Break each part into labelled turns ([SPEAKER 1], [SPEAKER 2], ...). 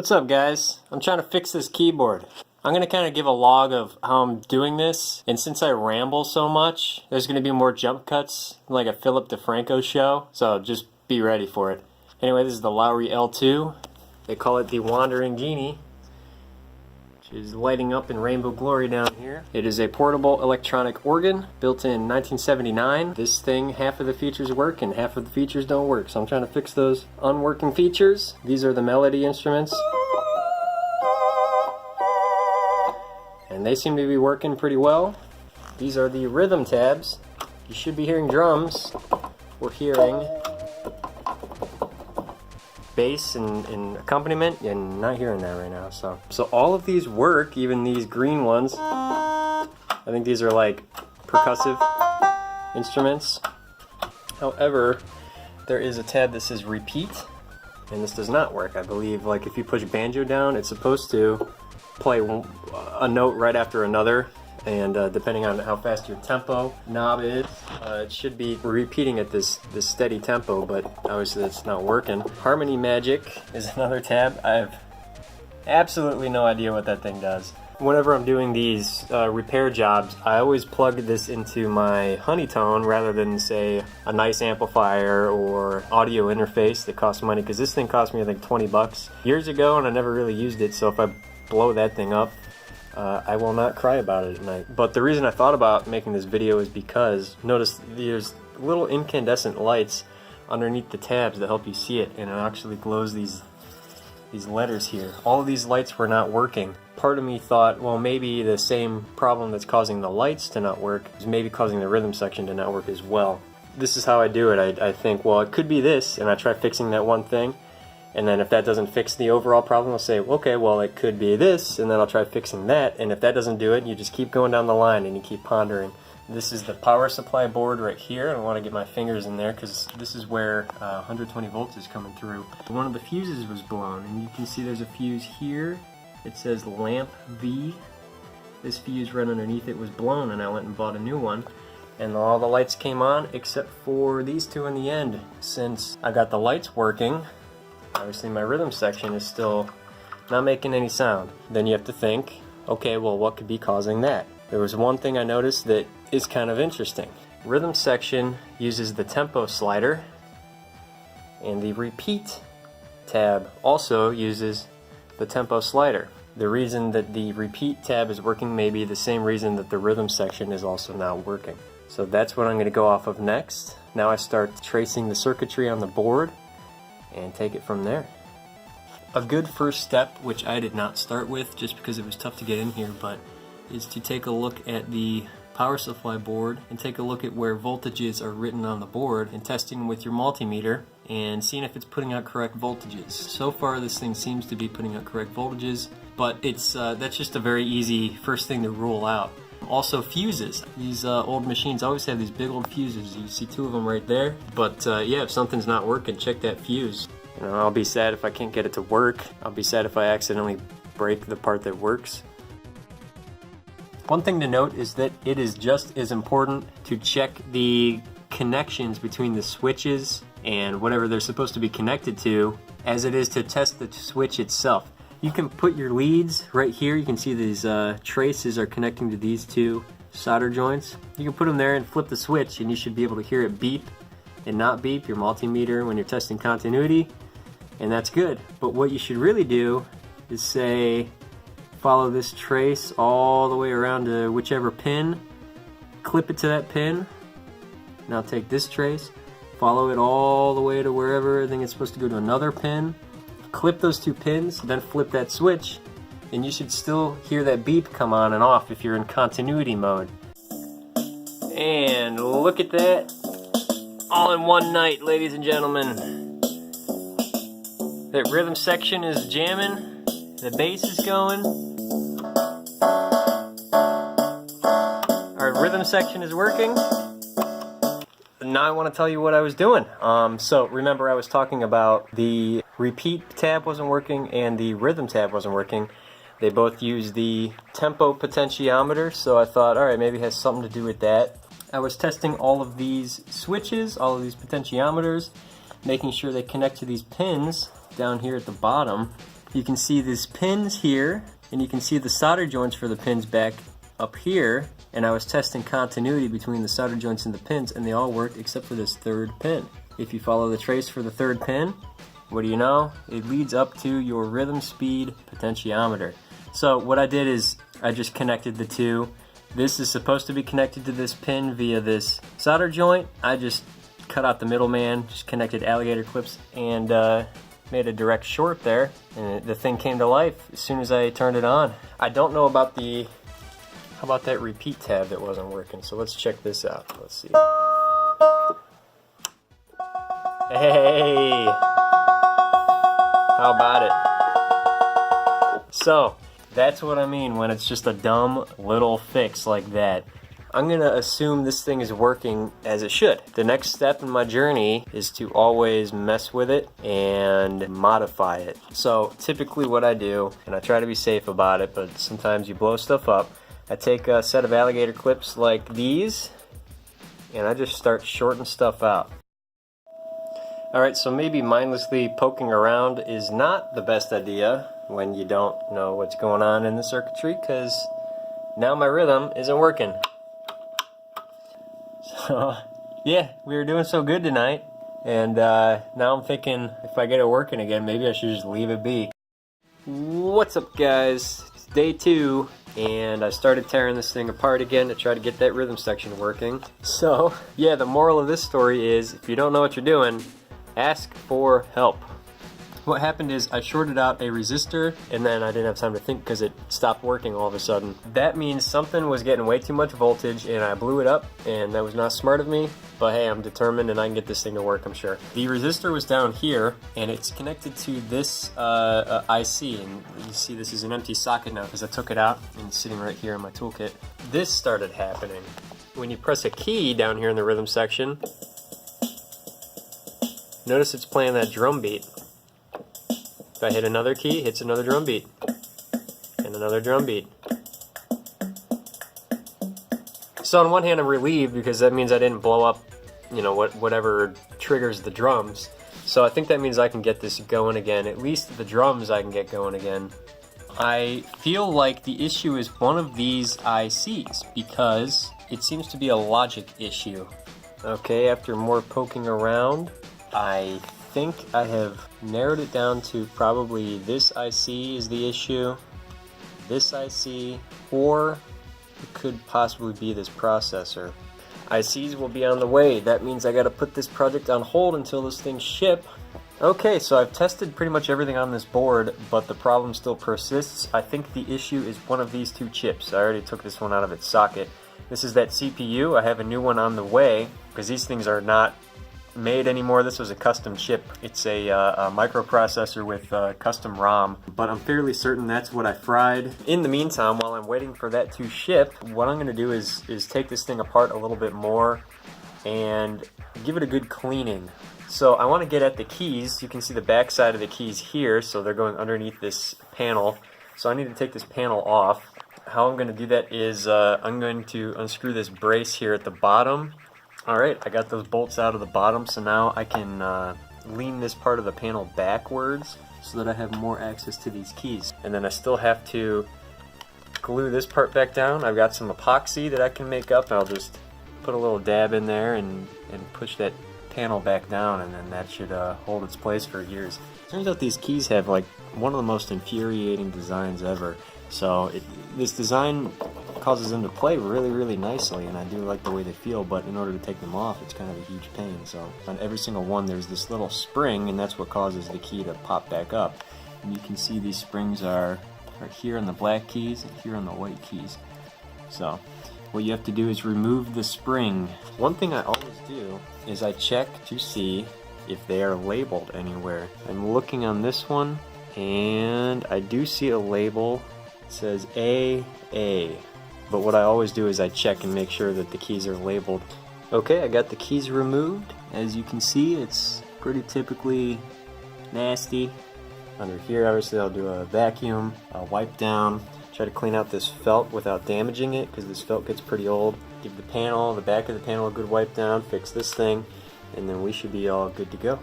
[SPEAKER 1] What's up, guys? I'm trying to fix this keyboard. I'm going to kind of give a log of how I'm doing this, and since I ramble so much, there's going to be more jump cuts, like a Philip DeFranco show, so just be ready for it. Anyway, this is the Lowrey L2. They call it the Wandering Genie, which is lighting up in rainbow glory down here. It is a portable electronic organ built in 1979. This thing, half of the features work and half of the features don't work, so I'm trying to fix those unworking features. These are the melody instruments, and they seem to be working pretty well. These are the rhythm tabs. You should be hearing drums. We're hearing bass and accompaniment, and not hearing that right now. So all of these work, even these green ones. I think these are like percussive instruments. However, there is a tab that says repeat, and this does not work. I believe, like, if you push banjo down, it's supposed to play a note right after another, and depending on how fast your tempo knob is, it should be repeating at this steady tempo, but obviously that's not working. Harmony Magic is another tab. I have absolutely no idea what that thing does. Whenever I'm doing these repair jobs, I always plug this into my Honeytone rather than, say, a nice amplifier or audio interface that costs money, because this thing cost me, I think, 20 bucks years ago, and I never really used it, so if I blow that thing up, I will not cry about it at night. But the reason I thought about making this video is because, notice there's little incandescent lights underneath the tabs that help you see it, and it actually glows these letters here. All of these lights were not working. Part of me thought, well, maybe the same problem that's causing the lights to not work is maybe causing the rhythm section to not work as well. This is how I do it. I think, well, it could be this, and I try fixing that one thing. And then if that doesn't fix the overall problem, I'll say, okay, well, it could be this, and then I'll try fixing that. And if that doesn't do it, you just keep going down the line and you keep pondering. This is the power supply board right here. I don't want to get my fingers in there because this is where 120 volts is coming through. One of the fuses was blown, and you can see there's a fuse here. It says lamp V. This fuse right underneath it was blown, and I went and bought a new one. And all the lights came on except for these two in the end. Since I got the lights working, obviously my rhythm section is still not making any sound. Then you have to think, okay, well, what could be causing that? There was one thing I noticed that is kind of interesting. Rhythm section uses the tempo slider, and the repeat tab also uses the tempo slider. The reason that the repeat tab is working may be the same reason that the rhythm section is also now working. So that's what I'm going to go off of next. Now I start tracing the circuitry on the board and take it from there. A good first step, which I did not start with just because it was tough to get in here, but is to take a look at the power supply board and take a look at where voltages are written on the board and testing with your multimeter and seeing if it's putting out correct voltages. So far this thing seems to be putting out correct voltages, but it's that's just a very easy first thing to rule out. Also, fuses. These old machines always have these big old fuses. You see two of them right there. But yeah, if something's not working, check that fuse. You know, I'll be sad if I can't get it to work. I'll be sad if I accidentally break the part that works. One thing to note is that it is just as important to check the connections between the switches and whatever they're supposed to be connected to as it is to test the switch itself. You can put your leads right here. You can see these traces are connecting to these two solder joints. You can put them there and flip the switch, and you should be able to hear it beep and not beep your multimeter when you're testing continuity, and that's good. But what you should really do is say, follow this trace all the way around to whichever pin, clip it to that pin. Now take this trace, follow it all the way to wherever I think it's supposed to go to another pin. Clip those two pins, then flip that switch, and you should still hear that beep come on and off if you're in continuity mode. And look at that. All in one night, ladies and gentlemen. That rhythm section is jamming, the bass is going. Our rhythm section is working. Now I want to tell you what I was doing. So remember I was talking about the repeat tab wasn't working and the rhythm tab wasn't working. They both use the tempo potentiometer, so I thought, alright, maybe it has something to do with that. I was testing all of these switches, all of these potentiometers, making sure they connect to these pins down here at the bottom. you can see these pins here, and you can see the solder joints for the pins back up here, and I was testing continuity between the solder joints and the pins, and they all worked except for this third pin. If you follow the trace for the third pin, what do you know? It leads up to your rhythm speed potentiometer. So what I did is I just connected the two. This is supposed to be connected to this pin via this solder joint. I just cut out the middleman, just connected alligator clips, and made a direct short there, and the thing came to life as soon as I turned it on. I don't know about how about that repeat tab that wasn't working, so let's check this out. Let's see. Hey! How about it? So, that's what I mean when it's just a dumb little fix like that. I'm gonna assume this thing is working as it should. The next step in my journey is to always mess with it and modify it. So typically what I do, and I try to be safe about it, but sometimes you blow stuff up, I take a set of alligator clips like these, and I just start shorting stuff out. Alright, so maybe mindlessly poking around is not the best idea when you don't know what's going on in the circuitry, because now my rhythm isn't working. So, yeah, we were doing so good tonight, and now I'm thinking if I get it working again, maybe I should just leave it be. What's up, guys? It's day 2, and I started tearing this thing apart again to try to get that rhythm section working. So, yeah, the moral of this story is if you don't know what you're doing, ask for help. What happened is I shorted out a resistor, and then I didn't have time to think because it stopped working all of a sudden. That means something was getting way too much voltage, and I blew it up, and that was not smart of me. But hey, I'm determined, and I can get this thing to work, I'm sure. The resistor was down here, and it's connected to this IC, and you see this is an empty socket now because I took it out, and it's sitting right here in my toolkit. This started happening. When you press a key down here in the rhythm section, notice it's playing that drum beat. If I hit another key, it hits another drum beat. And another drum beat. So on one hand I'm relieved because that means I didn't blow up, you know, whatever triggers the drums. So I think that means I can get this going again. At least the drums I can get going again. I feel like the issue is one of these ICs because it seems to be a logic issue. Okay, after more poking around, I think I have narrowed it down to probably this IC is the issue, this IC, or it could possibly be this processor. ICs will be on the way. That means I gotta put this project on hold until this thing ship. Okay, so I've tested pretty much everything on this board, but the problem still persists. I think the issue is one of these two chips. I already took this one out of its socket. This is that CPU. I have a new one on the way because these things are not made anymore. This was a custom chip. It's a microprocessor with custom ROM, but I'm fairly certain that's what I fried. In the meantime, while I'm waiting for that to ship, what I'm going to do is take this thing apart a little bit more and give it a good cleaning. So I want to get at the keys. You can see the back side of the keys here, so they're going underneath this panel. So I need to take this panel off. How I'm going to do that is I'm going to unscrew this brace here at the bottom. Alright, I got those bolts out of the bottom, so now I can lean this part of the panel backwards so that I have more access to these keys. And then I still have to glue this part back down. I've got some epoxy that I can make up, and I'll just put a little dab in there and push that panel back down, and then that should hold its place for years. Turns out these keys have like one of the most infuriating designs ever. So this design causes them to play really, really nicely, and I do like the way they feel, but in order to take them off, it's kind of a huge pain. So on every single one, there's this little spring, and that's what causes the key to pop back up. And you can see these springs are right here on the black keys and here on the white keys. So what you have to do is remove the spring. One thing I always do is I check to see if they are labeled anywhere. I'm looking on this one, and I do see a label. It says AA. But what I always do is I check and make sure that the keys are labeled. Okay, I got the keys removed. As you can see, it's pretty typically nasty. Under here, obviously, I'll do a vacuum, a wipe down, try to clean out this felt without damaging it, because this felt gets pretty old. Give the back of the panel a good wipe down, fix this thing, and then we should be all good to go.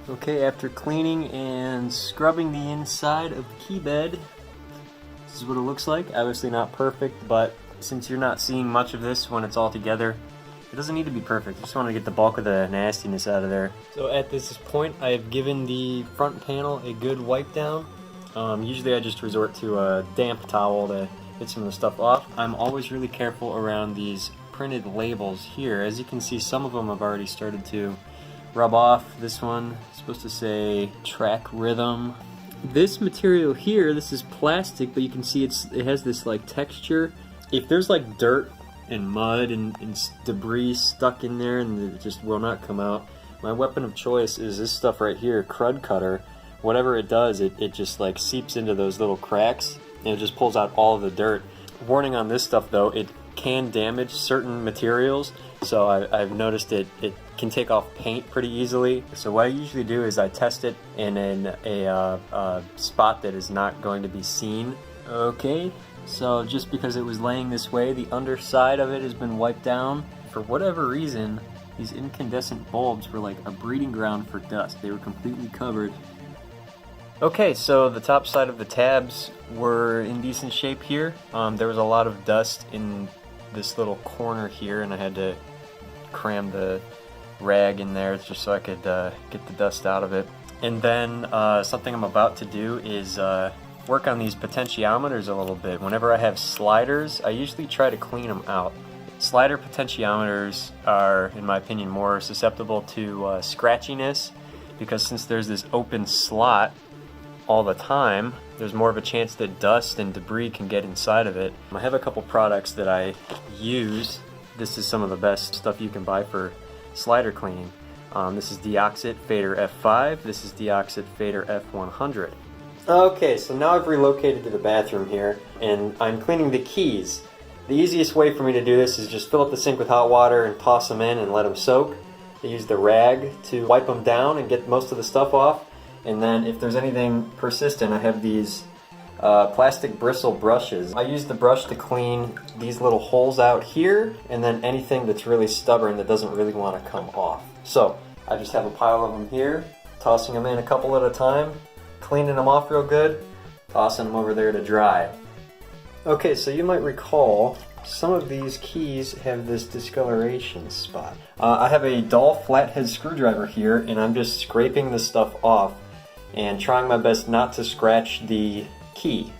[SPEAKER 1] Okay, after cleaning and scrubbing the inside of the key bed, this is what it looks like. Obviously not perfect, but since you're not seeing much of this when it's all together, it doesn't need to be perfect. Just want to get the bulk of the nastiness out of there. So at this point, I have given the front panel a good wipe down. Usually I just resort to a damp towel to get some of the stuff off. I'm always really careful around these printed labels here. As you can see, some of them have already started to rub off. This one is supposed to say track rhythm. This material here, this is plastic, but you can see it has this like texture. If there's like dirt and mud and debris stuck in there and it just will not come out, my weapon of choice is this stuff right here, Crud Cutter. Whatever it does, it just like seeps into those little cracks and it just pulls out all of the dirt. Warning on this stuff though, it can damage certain materials, so I've noticed it can take off paint pretty easily. So what I usually do is I test it in a spot that is not going to be seen. Okay, so just because it was laying this way, the underside of it has been wiped down. For whatever reason, these incandescent bulbs were like a breeding ground for dust. They were completely covered. Okay, so the top side of the tabs were in decent shape here. There was a lot of dust in this little corner here, and I had to cram the rag in there just so I could get the dust out of it. And then something I'm about to do is work on these potentiometers a little bit. Whenever I have sliders, I usually try to clean them out. Slider potentiometers are, in my opinion, more susceptible to scratchiness, because since there's this open slot all the time, there's more of a chance that dust and debris can get inside of it. I have a couple products that I use. This is some of the best stuff you can buy for slider cleaning. This is Deoxit Fader F5. This is Deoxit Fader F100. Okay, so now I've relocated to the bathroom here, and I'm cleaning the keys. The easiest way for me to do this is just fill up the sink with hot water and toss them in and let them soak. I use the rag to wipe them down and get most of the stuff off. And then if there's anything persistent, I have these plastic bristle brushes. I use the brush to clean these little holes out here, and then anything that's really stubborn that doesn't really want to come off. So I just have a pile of them here, tossing them in a couple at a time, cleaning them off real good, tossing them over there to dry. Okay, so you might recall some of these keys have this discoloration spot. I have a dull flathead screwdriver here, and I'm just scraping the stuff off and trying my best not to scratch the key.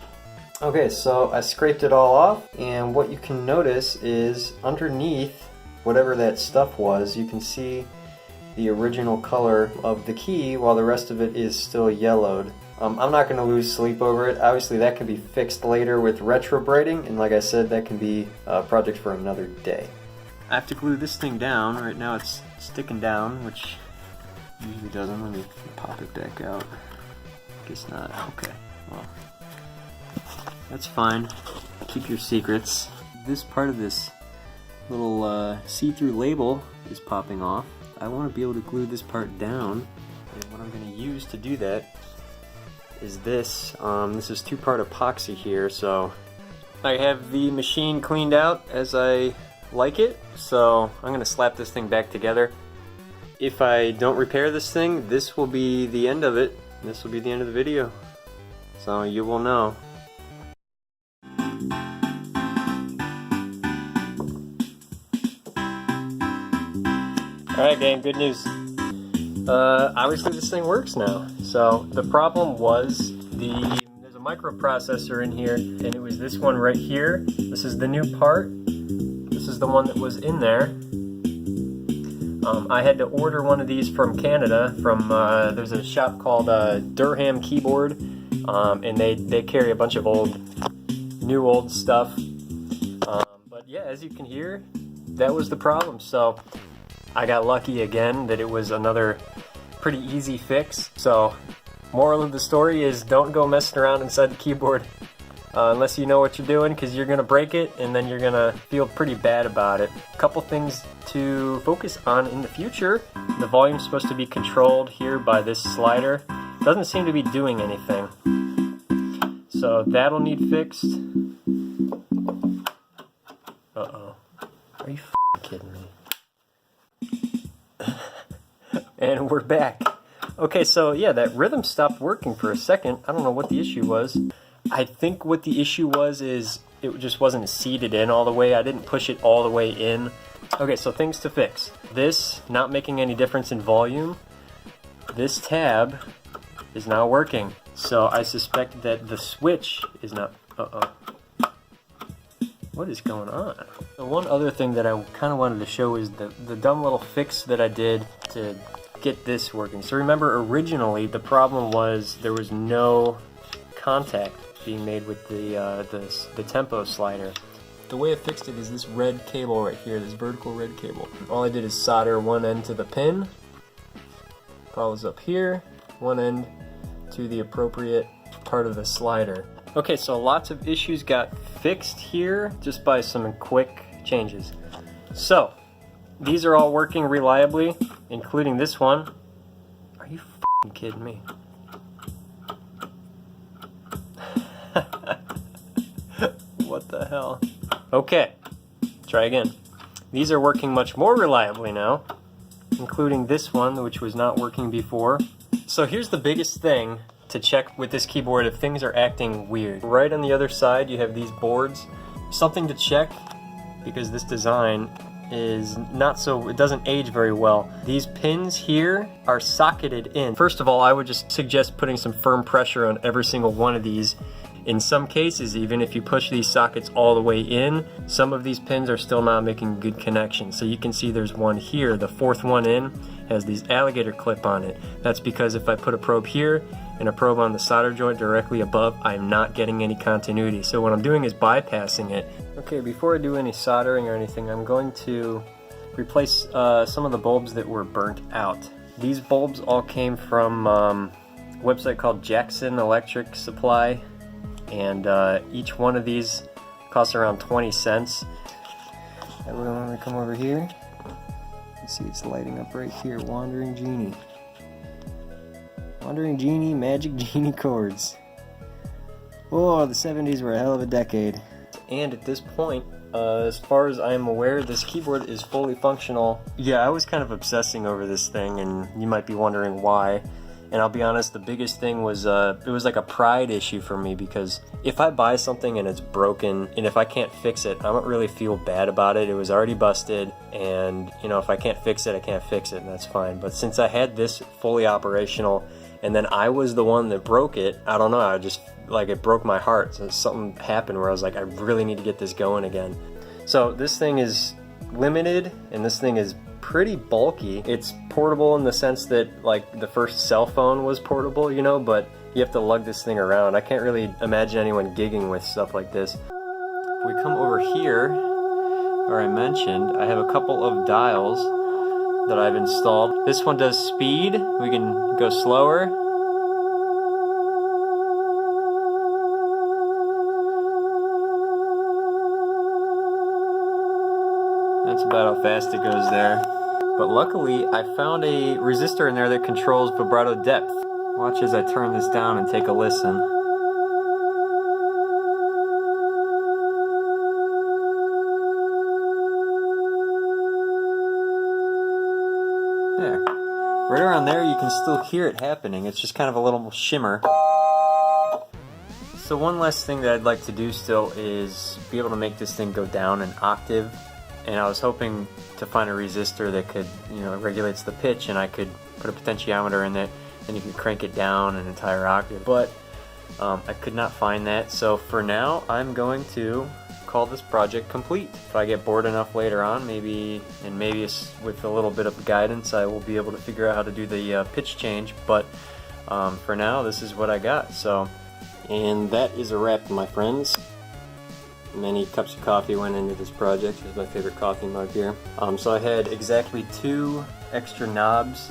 [SPEAKER 1] Okay, so I scraped it all off, and what you can notice is underneath whatever that stuff was, you can see the original color of the key while the rest of it is still yellowed. I'm not going to lose sleep over it. Obviously that can be fixed later with retrobraiding, and like I said, that can be a project for another day. I have to glue this thing down. Right now it's sticking down, which usually doesn't. Let me pop it back out. Guess not. Okay, well, that's fine. Keep your secrets. This part of this little see-through label is popping off. I want to be able to glue this part down, and what I'm going to use to do that is this. This is 2-part epoxy here, so I have the machine cleaned out as I like it, so I'm going to slap this thing back together. If I don't repair this thing, this will be the end of it. This will be the end of the video, so you will know. Alright gang, good news. Obviously this thing works now. So the problem was there's a microprocessor in here, and it was this one right here. This is the new part. This is the one that was in there. I had to order one of these from Canada, from there's a shop called Durham Keyboard, and they carry a bunch of new old stuff. But yeah, as you can hear, that was the problem. So I got lucky again that it was another pretty easy fix. So moral of the story is don't go messing around inside the keyboard unless you know what you're doing, because you're going to break it and then you're going to feel pretty bad about it. A couple things to focus on in the future. The volume's supposed to be controlled here by this slider. Doesn't seem to be doing anything. So that'll need fixed. Uh-oh. Are you kidding me? And we're back. Okay, so yeah, that rhythm stopped working for a second. I don't know what the issue was. I think what the issue was is it just wasn't seated in all the way. I didn't push it all the way in. Okay, so things to fix. This not making any difference in volume. This tab is not working. So I suspect that the switch is not... What is going on? The one other thing that I kind of wanted to show is the dumb little fix that I did to get this working. So remember, originally the problem was there was no contact being made with the tempo slider. The way I fixed it is this red cable right here, this vertical red cable. All I did is solder one end to the pin, follows up here, one end to the appropriate part of the slider. Okay, so lots of issues got fixed here just by some quick changes. So, these are all working reliably, including this one. Are you f***ing kidding me? What the hell? Okay, try again. These are working much more reliably now, including this one, which was not working before. So here's the biggest thing to check with this keyboard if things are acting weird. Right on the other side you have these boards. Something to check, because this design is not so, it doesn't age very well. These pins here are socketed in. First of all, I would just suggest putting some firm pressure on every single one of these. In some cases, even if you push these sockets all the way in, some of these pins are still not making good connections. So you can see there's one here, the fourth one in has these alligator clip on it. That's because if I put a probe here and a probe on the solder joint directly above, I'm not getting any continuity. So what I'm doing is bypassing it. Okay, before I do any soldering or anything, I'm going to replace some of the bulbs that were burnt out. These bulbs all came from a website called Jackson Electric Supply, and each one of these costs around 20 cents. And we're going to come over here. You see it's lighting up right here, Wandering Genie. Wandering Genie, Magic Genie chords. Oh, the 70s were a hell of a decade. And at this point, as far as I'm aware, this keyboard is fully functional. Yeah, I was kind of obsessing over this thing, and you might be wondering why. And I'll be honest, the biggest thing was, it was like a pride issue for me, because if I buy something and it's broken, and if I can't fix it, I don't really feel bad about it. It was already busted, and you know, if I can't fix it, I can't fix it, and that's fine. But since I had this fully operational, and then I was the one that broke it, I don't know, I just, like, it broke my heart. So something happened where I was like, I really need to get this going again. So this thing is limited, and this thing is pretty bulky. It's portable in the sense that, like, the first cell phone was portable, you know, but you have to lug this thing around. I can't really imagine anyone gigging with stuff like this. If we come over here, where I mentioned, I have a couple of dials that I've installed. This one does speed. We can go slower. That's about how fast it goes there. But luckily, I found a resistor in there that controls vibrato depth. Watch as I turn this down and take a listen. There. Right around there, you can still hear it happening. It's just kind of a little shimmer. So one last thing that I'd like to do still is be able to make this thing go down an octave. And I was hoping to find a resistor that could, you know, regulates the pitch, and I could put a potentiometer in it, and you could crank it down an entire octave. But I could not find that, so for now I'm going to call this project complete. If I get bored enough later on, maybe with a little bit of guidance, I will be able to figure out how to do the pitch change. But for now, this is what I got. So, and that is a wrap, my friends. Many cups of coffee went into this project. Here's my favorite coffee mug here. So I had exactly 2 extra knobs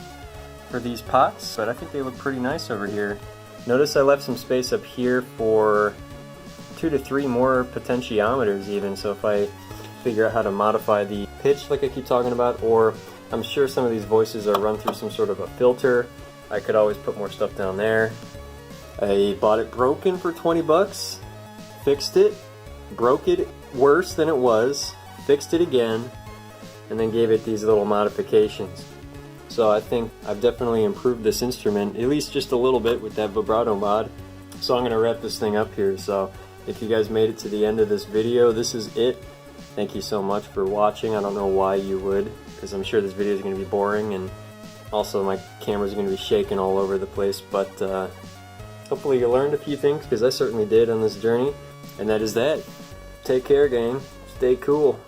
[SPEAKER 1] for these pots, but I think they look pretty nice over here. Notice I left some space up here for 2 to 3 more potentiometers even, so if I figure out how to modify the pitch like I keep talking about, or I'm sure some of these voices are run through some sort of a filter, I could always put more stuff down there. I bought it broken for 20 bucks, fixed it, broke it worse than it was, fixed it again, and then gave it these little modifications. So I think I've definitely improved this instrument, at least just a little bit with that vibrato mod. So I'm going to wrap this thing up here. So if you guys made it to the end of this video, this is it. Thank you so much for watching. I don't know why you would, because I'm sure this video is going to be boring, and also my camera's going to be shaking all over the place, but hopefully you learned a few things, because I certainly did on this journey. And that is that. Take care, gang. Stay cool.